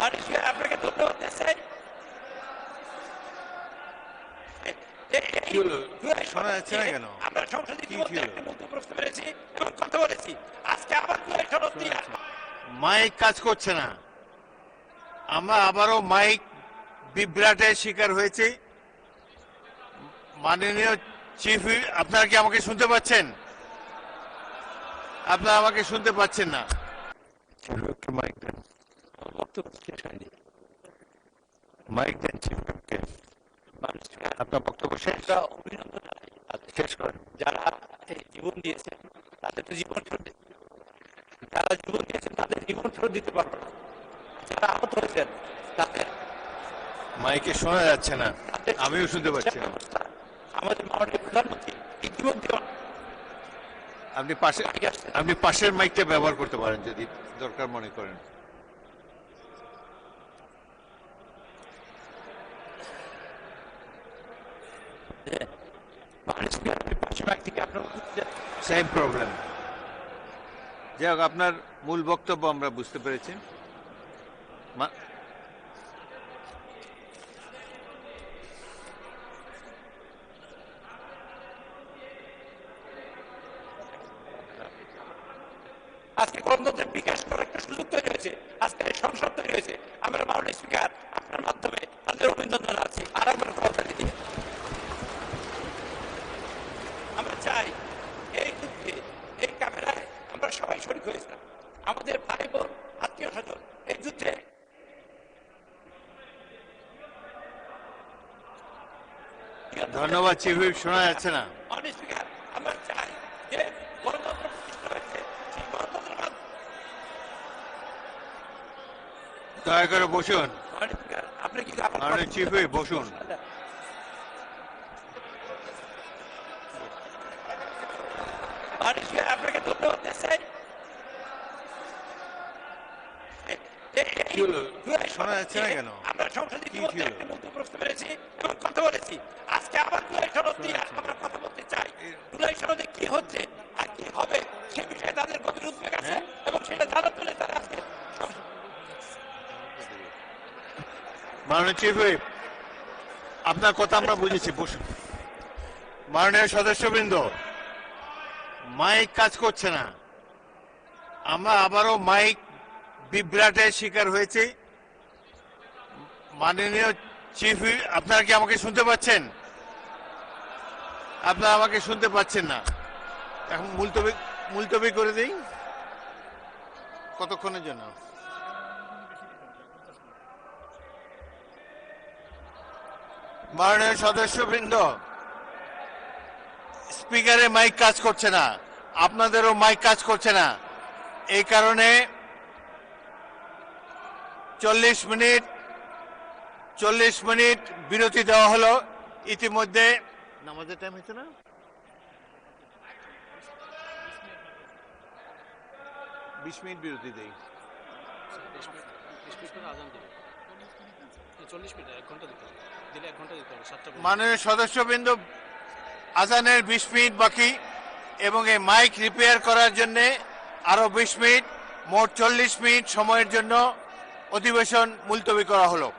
আপনাকে ধন্যবাদ দিচ্ছি। শোনা যাচ্ছে না কেন? আমরা সংসদে মন্তব্য করতে পেরেছি এবং কথা বলেছি। আজকে আবার মাইক কাজ করছে না, আমরা আবারও মাইক বিভ্রাটের শিকার হয়েছি। মাননীয় চিফ, আপনারা কি আমাকে শুনতে পাচ্ছেন? আপনারা আমাকে শুনতে পাচ্ছেন না? মাইক দেন, মাইক দেন চিফকে। আপনার বক্তব্য শেষ? শেষ করেন। যারা জীবন দিয়েছেন তাদের তো জীবন যারা জীবন দিয়েছেন তাদের জীবন ফেরত দিতে পারবে না। যারা আহত হয়েছেন তাদের মাইকে শোনা যাচ্ছে না, আমিও শুনতে পাচ্ছি না। আমাদের মাননীয় প্রধানমন্ত্রী ইতিমধ্যে আপনি পাশের মাইকটা ব্যবহার করতে পারেন যদি দরকার মনে করেন। Same problem. যাই হোক, আপনার মূল বক্তব্য আমরা বুঝতে পেরেছি। আজকে গণতন্ত্রের বিকাশ করার একটা সুযোগ তৈরি হয়েছে, আজকে সংসদ তৈরি হয়েছে। আমরা মাননীয় স্পিকার আপনার মাধ্যমে তাদের অভিনন্দন আছি। আর আমরা কথা দিয়ে আমরা চাই এই যুদ্ধে, এই ক্যামেরায় আমরা সবাই শরীক হয়েছিলাম। আমাদের ভাই বোন, আত্মীয় স্বজন এই যুদ্ধে ধন্যবাদ চিফ হুইপ, শোনা যাচ্ছে না। মাননীয় স্পিকার, আমরা চাই যে গণতন্ত্র প্রতিষ্ঠা হয়েছে, সেই গণতন্ত্রের দয়া করে বসুন। আপনি কি মাননীয় চিফ হুইপ বসুন। আপনাকে ধন্যবাদ দিচ্ছি। শোনা যাচ্ছে না কেন? আমরা সংসদে মন্তব্য করতে পেরেছি এবং কথা বলেছি। আজকে আবার জুলাই সনদ নিয়ে আমরা কথা বলতে চাই। জুলাই সনদে কি হচ্ছে আর কি হবে সে বিষয়ে তাদের গভীর উদ্বেগ আছে এবং সেটা জানার জন্য তারা আজকে। মাননীয় চিফ হুইপ, আপনার কথা আমরা বুঝেছি, বসুন। মাননীয় সদস্যবৃন্দ, মাইক কাজ করছে না, আমরা আবারও মাইক বিভ্রাটের শিকার হয়েছি। মাননীয় চিফ হুইপ, আপনারা কি আমাকে শুনতে পাচ্ছেন? আপনারা আমাকে শুনতে পাচ্ছেন না। এখন মুলতবি করে দিই। কতক্ষণের জন্য? মাননীয় সদস্যবৃন্দ, স্পিকারের মাইক কাজ করছে না, আপনাদেরও মাইক কাজ করছে না। এই কারণে 40 মিনিট বিরতি দেওয়া হলো। ইতিমধ্যে নামাজের টাইম হয়েছে না? 20 মিনিট বিরতি দেই। মাননীয় সদস্যবৃন্দ, আজানের 20 মিনিট বাকি এবং এই মাইক রিপেয়ার করার জন্য আরো 20 মিনিট, মোট 40 মিনিট সময়ের জন্য অধিবেশন মুলতবি করা হলো।